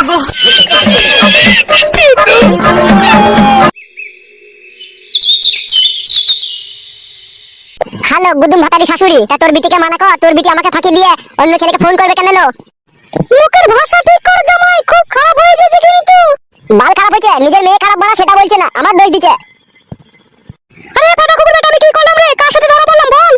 মাগো। হ্যালো গুদুম ভাতারি শাশুড়ি, তা তোর বিটিকে মানা কর, তোর বিটি আমাকে ফাঁকি দিয়ে অন্য ছেলেকে ফোন করবে কেন? মুখের ভাষা ঠিক কর জামাই, খুব খারাপ হয়ে গেছে কিন্তু। বাল খারাপ হয়েছে, নিজের মেয়ে খারাপ বলা সেটা বলছে না, আমার দোষ দিচ্ছে। আরে ফাটা কুকুর বেটা, আমি কি করলাম রে? কার সাথে ধরা পড়লাম বল?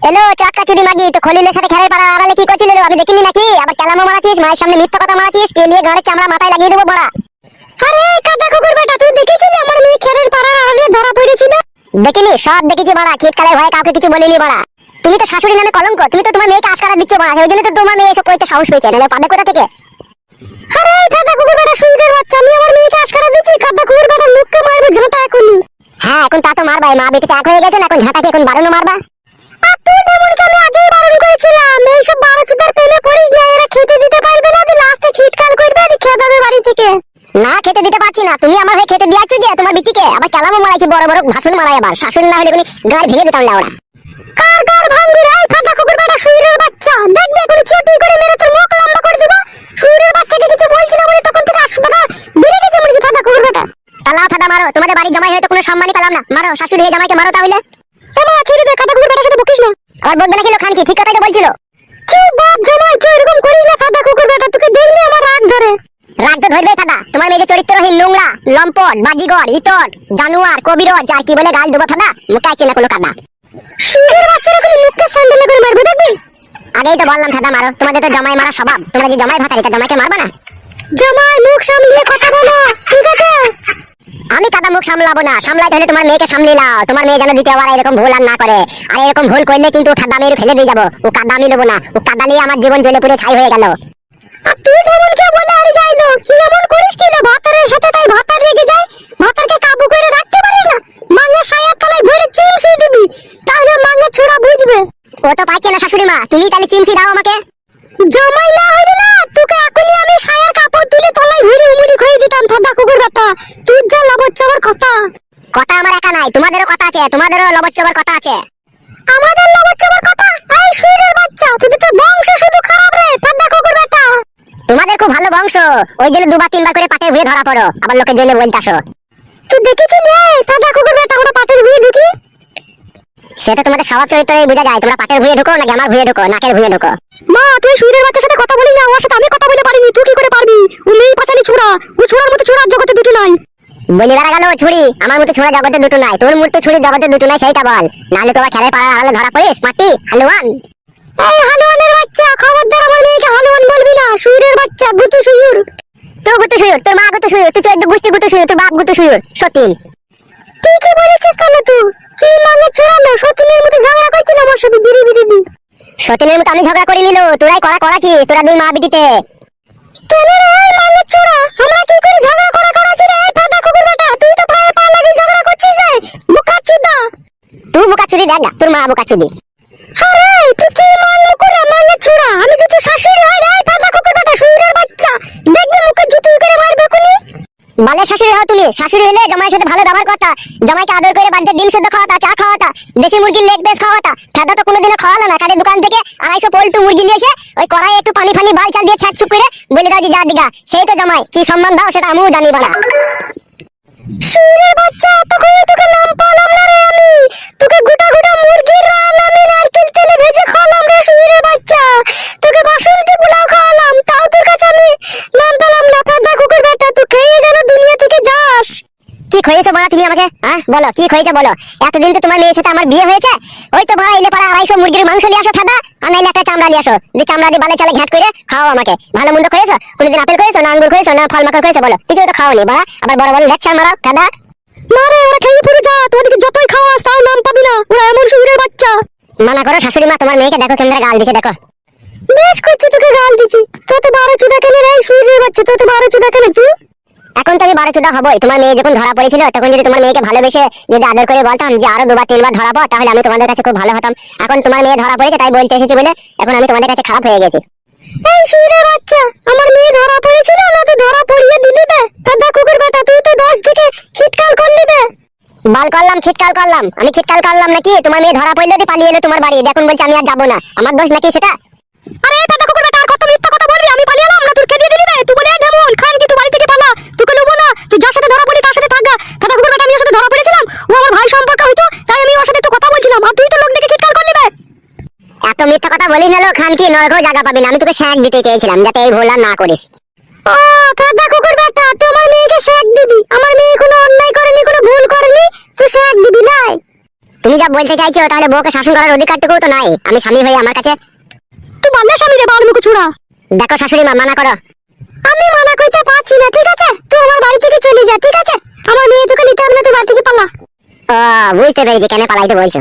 এলো চাক্কা চুরি মাগি, তো খলিলের সাথে খেলার পাড়া আড়ালে কি করছিল রে? আমি দেখিনি নাকি? আবার কেলামো মারাছিস, মায়ের সামনে মিথ্যা কথা মারাছিস, কে নিয়ে গাড়ির চামড়া মাথায় লাগিয়ে দেবো বড়া। আরে কাদা কুকুর বেটা, তুই দেখেছিলি আমার মেয়ে খেলের পাড়ার আড়ালে ধরা পড়েছিল? দেখিনি, সব দেখেছি বড়া, শীতকালের ভয়ে কাউকে কিছু বলিনি বড়া। তুমি তো শাশুড়ি নামে কলঙ্ক, তুমি তো তোমার মেয়েকে আশকারা দিচ্ছ বড়া, সেই জন্য তো তোমার মেয়ে এসব করতে সাহস পেয়েছে, নাহলে পাবে কোথা থেকে? আরে কাদা কুকুর বেটা, শুইরের বাচ্চা, আমি আমার মেয়েকে আশকারা দিচ্ছি? কাদা কুকুর বেটা, মুখকে মারবো ঝাঁটা এখনই। হ্যাঁ এখন তা তো মারবাই, মা বেটিতে এক হয়ে গেছে না, এখন ঝাঁটাকে এখন বারণও মারবা। আর তুই তেমনকে আমি আগেই বারণ করেছিলাম, এইসব বারোচুদার প্রেমে পড়িস না, এরা খেতে দিতে পারবে না, লাস্টে খিটকাল করবে, আর খেয়ে দেবে বাড়ি থেকে। না খেতে দিতে পারছি না, তুমি আমার হয়ে খেতে দিয়াছো যে তোমার বিটিকে, আবার কেলামও মারাইছি, বড় বড় ভাষণ মারাই, আবার শাশুড়ি না হলে গাড় ভেঙে দিতাম লাউড়া। কার গাড় ভাঙবি রে ফাটা কুকুর বেটা, শুইরের বাচ্চা, দেখবে এখন চটি করে মেরে তোর মুখ লম্বা করে দিব। শুইরের বাচ্চাকে কিছু বলছি না বলে তখন থেকে হাসপাতাল বেরিয়ে গেছে মুরগি ফাটা কুকুর বেটা। তালা ফাটা মারো, তোমাদের বাড়ি জামাই হয়তো কোনো সম্মানই পেলাম না, মারো শাশুড়ি হয়ে জামাইকে মারো তাহলে। এমা ছেড়ে দে, কাদা কুকুর বেটার সাথে বকিস না। আবার বলবে নাকি লোক খান কি, ঠিক কথাই তো বলছিল। চুপ বাপ জামাই, তুই এরকম করিস না ফাটা কুকুর বেটা, তোকে দেখলে আমার রাগ ধরে। রাগ তো ধরবে ফাটা, তোমার মেয়ে যে চরিত্রহীন, নোংরা, লম্পট, বাজিগর, ইতর, জানুয়ার, কবিরজ, আর কি বলে গাল দেবো ফাটা, মুখে আছে না কোনো কাদা। শুইরের বাচ্চারা করে মুখকে স্যান্ডেলে করে মারবে দেখবি। আগেই তো বললাম ফাটা মারো, তোমাদের তো জামাই মারা স্বভাব, তোমরা যে জামাই ভাতারি, তা জামাইকে মারবা না? জামাই মুখ সামলিয়ে কথা বলো, ঠিক আছে? আমি কাদা মুখ সামলাবো না, সামলাইতে হলে তোমার মেয়েকে সামলে নাও, তোমার মেয়ে যেন দ্বিতীয়বার এরকম ভুল আর না করে। আর এরকম ভুল করলে কিন্তু কাদা মেরে ফেলে দিয়ে যাবো, ও কাদা আমি নেবো না, ও কাদা নিয়ে আমার জীবন জ্বলে পুড়ে ছাই হয়ে গেল। আর তুই কেমনকে বলে আর যাইলো, কি এমন করিস কি রে ভাতারের সাথে, তাই ভাতার রেগে যায়? ভাতারকে কাবু করে রাখতে পারিস না? মাঙ্গের সায়ার তলায় ভরে চিমসি দিবি, তাহলে মাঙ্গের ছোড়া বুঝবে। ও তো পাইছে না শাশুড়ি মা, তুমি তাহলে চিমসি দাও আমাকে। জমাই না হইলে না, তোকে এখনই আমি সায়ার কাপড় তুলে তলায় ভরে উমুড়ি খেয়ে দিতাম ফাদা কুকুর বেটা, তুই যা লবচ্চবার কথা। কথা আমার একা নাই, তোমাদেরও কথা আছে, তোমাদেরও লবচ্চবার কথা আছে। আমাদের লবচ্চবার কথা? এই শুইরের বাচ্চা, তুই তো বংশ শুধু খারাপ রে ফাদা কুকুর বেটা। তোমাদের খুব ভালো বংশ, ওই জন্য দুবার তিনবার করে পাটের ভুঁয়ে ধরা পড়ো, আবার লোকের জন্য বলতে আসো। তুই দেখেছিলি এই ফাদা কুকুর বেটা ওরা পাটের ভুঁয়ে ঢুকি? সেটা তোমাদের স্বভাব চরিত্রেই বোঝা যায়, তোমরা পাটের ভুঁয়ে ঢুকো নাকি আমার ভুঁয়ে ঢুকো, নাকের ভুঁয়ে ঢুকো। মা তুই শুইরের বাচ্চার সাথে কথা বলি না, ওর সাথে আমি কথা বলে পারিনি, তুই কি করে পারবি? ও নেই পাঁচালি ছোড়া, ও ছোড়ার মতো ছোড়ার জগতে দুটো নাই। বলি বেড়া গেল ছুরি, আমার মতো ছোড়া জগতে দুটো নাই, তোর মতো ছুরি জগতে দুটো নাই, সেইটা বল, নাহলে তোমার খেলায় পাড়ার আড়ালে ধরা পড়িস মাটি হালুয়ান। এই হালুয়ানের বাচ্চা, খবরদার আমার মেয়েকে হালুয়ান বলবি না, শুইরের বাচ্চা, গুতু শুইর। তোর গুতু শুইর, তোর মা গুতু শুইর, তুই 14 গোষ্ঠী গুতু শুইর, তোর বাপ গুতু শুইর, সতীন। তুই কি বলেছিস তাহলে? তুই কি মানে ছড়ালো, সতীনের মতো ঝগড়া করছিল আমার সাথে জিরি বিরিদি? সতীনের মতো আমি ঝগড়া করে নিলো, তোরাই করা কি, তোরা দুই মা বিটিতে। কেন রে এই মানে ছোড়া, আমরা কি করে ঝগড়া করাছি রে? এই ফাদা কুকুর বেটা, তুই তো পায়ে পা লাগিয়ে ঝগড়া করছিস রে, বোকাচুদা। তুই বোকাচুদি দেখ না, তোর মা বোকাচুদি। আরে তুই কি মানে করে মানে ছোড়া, আমি যদি শাশুড়ি হই রে ফাদা কুকুর বেটা, শুইরের বাচ্চা, দেখবি মুখে জুতি করে মারবে কোনি। বালে শাশুড়ি হও তুমি, শাশুড়ি হলে জামাইয়ের সাথে ভালো ব্যবহার করতা, জামাইকে আদর করে বাড়িতে ডিম সেদ্ধ খাওয়াতা, চা খাওয়াতা, দেশি মুরগির লেগ পিস খাওয়াতা, খাদা তো কোনোদিনও খাওয়ালো না, কারের দোকান থেকে 250 পোল্ট্রি মুরগি নিয়ে এসে ওই কড়াই একটু পানি ফানি বাল চাল দিয়ে ছ্যাঁক করে বলে দাও যে যা দিগা, সেই তো জামাই, কি সম্মান দাও সেটা আমিও জানি বাড়া। শুইরের বাচ্চা, তখন তোকে নাম পালাম না রে আমি, তোকে গোটা গোটা মুরগির রান আমি নারকেল তেলে ভেজে খাওয়ালাম রে শুইরের বাচ্চা, তোকে বাসন্তী পোলাও খাওয়ালাম, তাও তোর কাছে আমি নাম পেলাম না ফাদা কুকুর বেটা, তুই খেয়ে যেন দুনিয়া থেকে যাস। কি খয়েছে বলা তুমি আমাকে, হ্যাঁ বলো কি খয়েছে বলো? এতদিন তো তোমার মেয়ের সাথে আমার বিয়ে হয়েছে, ওই তো ভাড়া এলে পাড়া 250 মুরগির মাংস নিয়ে আসো ফাদা, আর নাইলে একটা চামড়া নিয়ে আসো, যে চামড়া দিয়ে বালে চালে ঘ্যাট করে খাও আমাকে। ভালো মন্দ খয়েছো? কোনোদিন আপেল খয়েছো না আঙ্গুর খয়েছো না ফল মাখন খয়েছো বলো? কিছু তো খাওনি বাড়া, আবার বড় বড় লেকচার মারো ফাদা। মারে ওরা খেয়ে পুরো যা, তোদেরকে যতই খাওয়াস তাও নাম পাবি না, ওরা এমন শুইরের বাচ্চা। মানা করো শাশুড়ি মা, তোমার মেয়েকে দেখো কেমন গাল দিচ্ছে দেখো। বেশ করছি, তোকে গাল দিচ্ছি, তোর তো 12 চুদা কেন রে শুইরের বাচ্চা, তোর তো 12 চুদা কেন তুই? এখন তো আমি 12 চুদা হবই, তোমার মেয়ে যখন ধরা পড়েছিল তখন যদি তোমার মেয়েকে ভালোবেসে যদি আদর করে বলতাম যে আরো 2বার 3বার ধরা পড়, তাহলে আমি তোমাদের কাছে খুব ভালো হতাম। এখন তোমার মেয়ে ধরা পড়েছে তাই বলতে এসেছি বলে এখন আমি তোমাদের কাছে খারাপ হয়ে গেছি। এই শুইরের বাচ্চা, আমার মেয়ে ধরা পড়েছিল না, তুই ধরা পড়িয়ে দিলি বে ফাদা কুকুর বেটা, তুই তো 10 থেকে খিটকাল করলি বে। বাল করলাম খিটকাল করলাম, আমি খিটকাল করলাম নাকি? তোমার মেয়ে ধরা পড়লে পালিয়ে এলো তোমার বাড়ি, এখন বলছে আমি আর যাবো না, আমার দোষ নাকি সেটা? আরে ফাদা কুকুর বেটা, আর কত মিথ্যা কথা বলবি? আমি পালিয়ে এলাম না, তোর কে দিয়ে দিলি বে? তুই বলে ঢেমুন খান খানকি নরকেও জায়গা পাবি না। আমি তোকে শেক দিতে চেয়েছিলাম যাতে এই ভুল আর না করিস। ও ফেদা কুকুর বেটা, তুই আমার মেয়েকে শেক দিবি? আমার মেয়ে কোনো অন্যায় করেনি, কোনো ভুল করেনি, তুই শেক দিবি লাই? তুমি যা বলতে চাইছো তাহলে বউকে শাসন করার অধিকারটুকু তো নাই আমি স্বামী হয়ে আমার কাছে? তুই বললে স্বামী রে বাল মুখ ছুড়া। দেখো শাশুড়ি মা, মানা করো। আমি মানা করতে পারছি না, ঠিক আছে? তুই আমার বাড়ি থেকে চলে যা, ঠিক আছে? আমার মেয়ে তোকে নিতে হবে না, তুই বাড়ি থেকে পালা। বুঝতে পেরেছি কেন পালাইতে বলছো।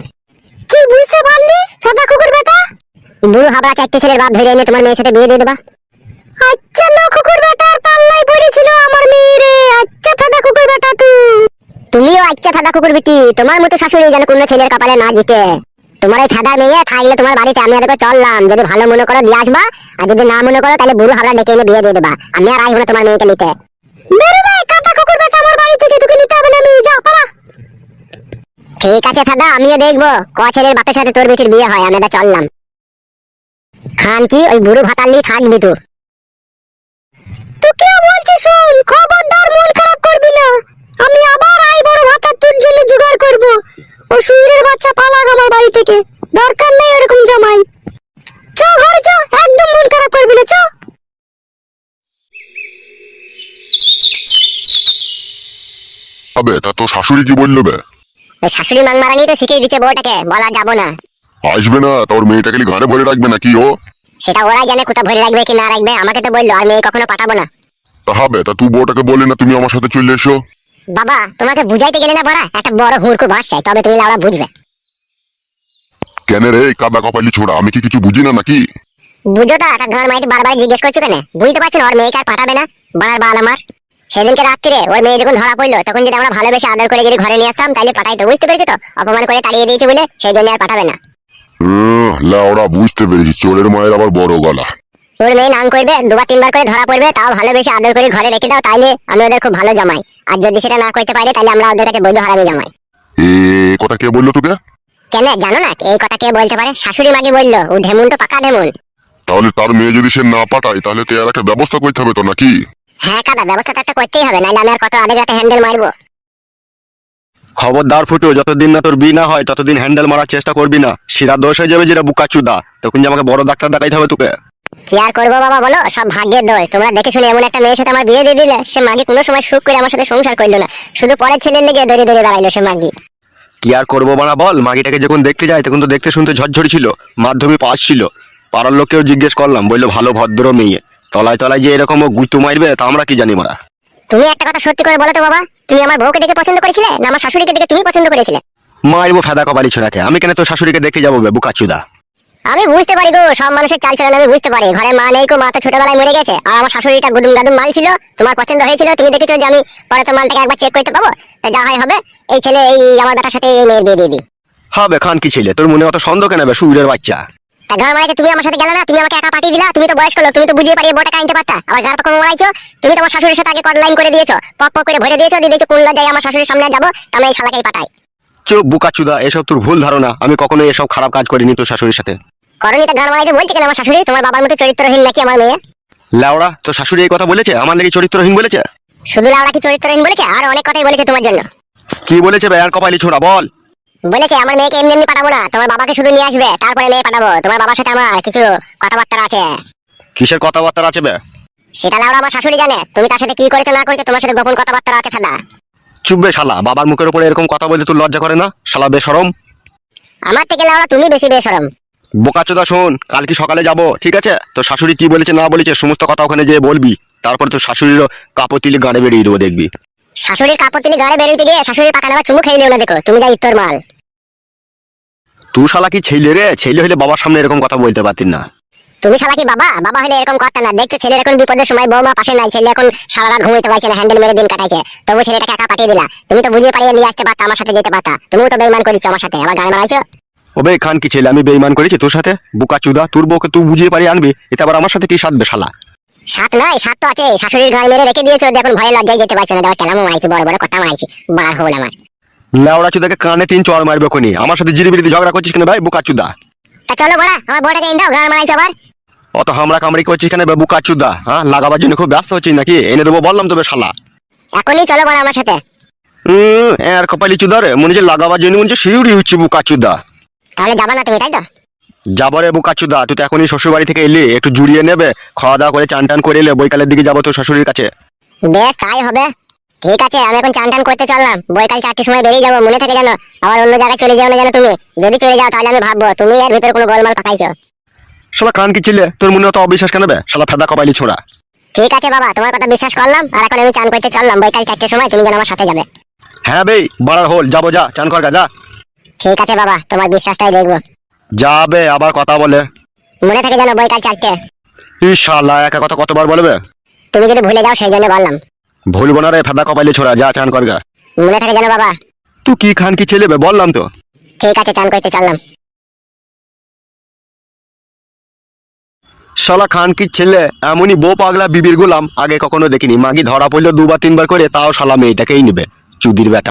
কি বুঝতে পারলি ফেদা কুকুর বেটা? বুড়ো হাবড়া চারটে ছেলের বাপ ধরে এনে তোমার মেয়ের সাথে বিয়ে দিয়ে দেবা। আচ্ছা লো কুকুর বেটার পাল্লাই পড়েছিল আমার মেয়ে রে। আচ্ছা ফেদা কুকুর বেটা তুমিও আচ্ছা ফেদা কুকুর বিটি। তোমার মতো শাশুড়ি যেন কোনো ছেলের কপালে না জিতে। তোমার এই ফেদার মেয়ে থাকলে তোমার বাড়িতে আমি আরেকবার চললাম, যদি ভালো মনে করো দিয়ে আসবা, আর যদি না মনে করো তাহলে বুড়ো হাবড়া ডেকে এনে বিয়ে দিয়ে দেবা। আমি আর আসবো না তোমার মেয়েকে নিতে। বেরো রে কাটা কুকুর বেটা, আমার বাড়ি থেকে তোকে নিতে হবে না, আমি যা পালা। ঠিক আছে ফেদা, আমিও দেখবো ক ছেলের বাপের সাথে তোর বেটির বিয়ে হয়। আমি চললাম। খান কি ওই বুড়ো ভাতার নিয়ে থাকবি তুই? তোকে বলছি শুন, খবরদার মন খারাপ করবি না। আমি আবার আই বড় ভাতার তোর জন্য জোগাড় করব। ও শুয়োরের বাচ্চা পালাগ আমার বাড়ি থেকে, দরকার নেই এরকম জামাই। চ ঘরে চ, একদম মন খারাপ করবি না, চ। আবে তা তো শাশুড়ি কি বললো বে? শাশুড়ি মাংমারানি তো শিখিয়ে দিচ্ছে বউটাকে, বলা যাবো না। আসবে না তোর মেয়েটাকে ঘাড়ে ভরে রাখবে নাকি ও? সেটা ওরাই জানে কোথা ভরে রাখবে কি না রাখবে, আমাকে তো বললো আর মেয়ে কখনো পাঠাবো না। তা হবে, তা তুই বউটাকে বলে না তুমি আমার সাথে চলে এসো। বাবা তোমাকে বুঝাইতে গেলে না বড়া, একটা বড় হুড়কো ভাসছে, তবে তুমি লাউড়া বুঝবে। কেন রে কাদা কপালি ছোড়া, আমি কি কিছু বুঝি না নাকি? বুঝো তা একটা ঘর মাইতে বারবার জিজ্ঞেস করছো কেন? বুঝতে পারছো না ওর মেয়েকে আর পাঠাবে না? বাড়ার বাল আমার। সেদিনকে রাত্রিরে ওর মেয়ে যখন ধরা পড়লো তখন যদি আমরা ভালোবেসে আদর করে যদি ঘরে নিয়ে আসতাম তাহলে পাঠাইতো, বুঝতে পেরেছো তো? অপমান করে তাড়িয়ে দিয়েছে বলে সেই জন্য আর পাঠাবে না। লাউড়া বুঝতে পেরেছি, চোরের মায়ের আবার বড় গলা। ওর মেয়ে নাম করবে, দুবার তিনবার করে ধরা পড়বে, তাও ভালোবেসে আদর করে ঘরে রেখে দাও, তাইলে আমি ওদের খুব ভালো জামাই। আর যদি সেটা না করতে পারে তাহলে আমরা ওদের কাছে বৈধ হারামি জামাই। এ কথা কে বললো তোকে? কেন জানো না এই কথা কে বলতে পারে? শাশুড়ি মাকে বললো। ও ঢেমুন তো পাকা ঢেমুন। তাহলে তার মেয়ে যদি সে না পাঠায় তাহলে তো আর একটা ব্যবস্থা করতে হবে তো নাকি? হ্যাঁ কাদা, ব্যবস্থা তো একটা করতেই হবে, নাহলে আমি আর কত আধে রাতে হ্যান্ডেল মারবো। খবরদার ফুটো, যতদিন না তোর বিয়ে না হয় ততদিন হ্যান্ডেল মারার চেষ্টা করবি না। শিরা দোষ হয়ে যাবে, যেটা বুকাচুদা, তখন যে আমাকে বড় ডাক্তার দেখাইতে হবে তোকে। কি আর করবো বাবা বলো, সব ভাগ্যের দোষ। তোমরা দেখে শুনে এমন একটা মেয়ের সাথে আমার বিয়ে দিয়ে দিলে, সে মাগি কোনো সময় সুখ করে আমার সাথে সংসার করলো না, শুধু পরের ছেলের লেগে দড়ি দড়ি বেড়াইলো সে মাগি। কি আর করবো বানা বল, মাগিটাকে যখন দেখতে যাই তখন তো দেখতে শুনতে ঝরঝরি ছিল, মাধ্যমিক পাস ছিল। পাড়ার লোককেও জিজ্ঞেস করলাম, বললো ভালো ভদ্র মেয়ে। তলায় তলায় যে এরকম ও গুইতু মারবে তা আমরা কি জানি মারা। তুমি একটা কথা সত্যি করে বলো তো বাবা, তুমি আমার বউকে দেখে পছন্দ করেছিলে না আমার শাশুড়িকে দেখে তুমি পছন্দ করেছিলে? মারবো ফেদা কপালি ছোড়াকে, আমি কেন তোর শাশুড়িকে দেখে যাবো বে বুকাচুদা? আমি বুঝতে পারি গো, সব মানুষের চাল চলন আমি বুঝতে পারি। ঘরে মা নেই গো, মা তো ছোটবেলায় মরে গেছে। আর আমার শাশুড়িটা গুদুম গাদুম মাল ছিল, তোমার পছন্দ হয়েছিল, তুমি দেখেছো যে আমি পরে তো মালটাকে একবার চেক করতে পাবো। তা যা হয় হবে, এই ছেলে এই আমার বেটার সাথে এই মেয়ের বিয়ে দিয়ে দিই। হবে খান কি ছেলে, তোর মনে অত সন্দেহ কেন বে সুরের বাচ্চা? তা ঘর মারাইতে তুমি আমার সাথে গেলে না, তুমি আমাকে একা পাঠিয়ে দিলা। তুমি তো বয়স্ক লোক, তুমি তো বুঝিয়ে পারিয়ে বড়টা কাইনতে পারতা। আবার গার পাকা মারাইছো। তুমি তোমার শাশুড়ির সাথে আগে কট লাইন করে দিয়েছো, পক পক করে ভরে দিয়েছো, দিয়ে দিয়েছো কোন লজ্জায় আমার শাশুড়ির সামনে যাবো, আমি এই শালাকেই পাঠাই। চুপ বুকাচুদা, এসব তোর ভুল ধারণা। আমি কখনোই এসব খারাপ কাজ করিনি তোর শাশুড়ির সাথে। করনি তা ঘর মারাইতে বলছে কেন আমার শাশুড়ি? তোমার বাবার মতো চরিত্রহীন নাকি আমার মেয়ে? লাউড়া, তোর শাশুড়ি এই কথা বলেছে? আমার লাগি চরিত্রহীন বলেছে? শুধু লাউড়া কি চরিত্রহীন বলেছে, আর অনেক কথাই বলেছে তোমার জন্য। কি বলেছে বে আর কপালি ছোড়া বল? বলেছে আমার মেয়েকে এমনি এমনি পাঠাবো না, তোমার বাবাকে শুধু নিয়ে আসবে, তারপরে মেয়ে পাঠাবো। তোমার বাবার সাথে আমার কিছু কথাবার্তা আছে। কিসের কথাবার্তা আছে বে? সেটা লাউড়া আমার শাশুড়ি জানে। তুমি তার সাথে কি করেছো না করেছো, তোমার সাথে গোপন কথাবার্তা আছে ফেদা। চুপ বে শালা, বাবার মুখের উপরে এরকম কথা বলতে তোর লজ্জা করে না শালা বেশরম? আমার থেকে লাউড়া তুমি বেশি বেশরম। বোকাচোদা শোন, কাল কি সকালে যাব, ঠিক আছে? তো শাশুড়ি কি বলেছে না বলেছে সমস্ত কথা ওখানে যেয়ে বলবি, তারপরে তো শাশুড়িরও কাপতিলি গানে বেরিয়ে দেবো দেখবি। শাশুড়ির কাপড় গাড়ি বেরোইতে গিয়ে শাশুড়ির পাকা নেওয়া চুমু খেয়ে নিও না, দেখো তুমি যা ইত্তর মাল। তুই শালা কি ছেলে রে? ছেলে হলে বাবার সামনে এরকম কথা বলতে পারতিস না। তুমি শালা কি বাবা? বাবা হলে এরকম করতে না। দেখছো ছেলের এখন বিপদের সময়, বৌমা পাশে নাই, ছেলে এখন সারা রাত ঘুমাইতে পারছে না, হ্যান্ডেল মেরে দিন কাটাইছে, তবু ছেলেটাকে একা পাঠিয়ে দিলা। তুমি তো বুঝিয়ে পারিয়ে নিয়ে আসতে পারতা, আমার সাথে যেতে পারতা। তুমিও তো বেইমান করেছো আমার সাথে, আবার গান মারাইছো। ওবে খান কি ছেলে, আমি বেইমান করেছি তোর সাথে? বুকাচুদা, তোর বউকে তুই বুঝিয়ে পারিয়ে আনবি, এটা আবার আমার সাথে কি সাধবে শালা? সাত নাই, সাত তো আছে। শাশুড়ির গান মেরে রেখে দিয়েছো, এখন ভয়ে লজ্জায় যেতে পারছো না। দেওয়ার কেলামও মারাইছি, বড় বড় কথা মারাইছি, বার হল আমার। লাউড়া চুদাকে কানে 3 চড় মারবে কোনি। আমার সাথে জিরিবিরিতে ঝগড়া করছিস কেন ভাই বুকাচুদা? তা চলো বড়া, আমার বড়টাকে এনে দাও, গান মারাইছো আবার। অত হামড়া কামড়ি করছিস কেন বুকাচুদা? হ্যাঁ, লাগাবার জন্য খুব ব্যস্ত হচ্ছিস নাকি? এনে দেবো বললাম তবে শালা। এখনই চলো বড়া আমার সাথে। আর কপালি চুদা রে, মনে হচ্ছে লাগাবার জন্য মনে হচ্ছে শিউরি হচ্ছে বুকাচুদা। তাহলে যাবা না তুমি, তাই তো? যাবো রে বুকাচুদা, তুই তো এখনই শ্বশুর বাড়ি থেকে এলি, একটু জুড়িয়ে নেবে, খাওয়া দাওয়া করে চান টান করে এলে বৈকালের দিকে যাবো তোর শ্বশুরের কাছে। বেশ তাই হবে। ঠিক আছে, আমি এখন চান টান করতে চললাম, বৈকাল 4টের সময় বেরিয়ে যাবো, মনে থাকে জানো। আবার অন্য জায়গায় চলে যাও না জানো তুমি। যদি চলে যাও তাহলে আমি ভাববো তুমি এর ভিতরে কোনো গোলমাল পাকাইছো। শালা কান কি ছিলে, তোর মনে অত অবিশ্বাস কেন বে? শালা ফেদা কপাইলি ছোড়া। ঠিক আছে বাবা, তোমার কথা বিশ্বাস করলাম, আর এখন আমি চান করতে চললাম, বৈকাল 4টের সময় তুমি যেন আমার সাথে যাবে। হ্যাঁ বে, বাড়ার হোল, যাবো, যা চান কর গা, যা। ঠিক আছে বাবা, তোমার বিশ্বাসটাই দেখবো। যাবে আবার কথা বলে। মনে থাকে জানো বৈকাল 4টে। শালা একা কথা কতবার বলবে? তুমি যদি ভুলে যাও সেই জন্য বললাম। ভুলবো না রে ফেদা কপাইলি ছোড়া, যা চান কর গা। মনে থাকে জানো বাবা। তুই কি খান কি ছেলে বে, বললাম তো। ঠিক আছে, চান করতে চললাম। শালা খান কি ছেলে, এমনই বউ পাগলা বিবির গোলাম, আগে কখনো দেখিনি। মাগি ধরা পড়লো 2 বার 3 বার করে, তাও শালা মেয়েটাকেই নিবে, চুদির বেটা।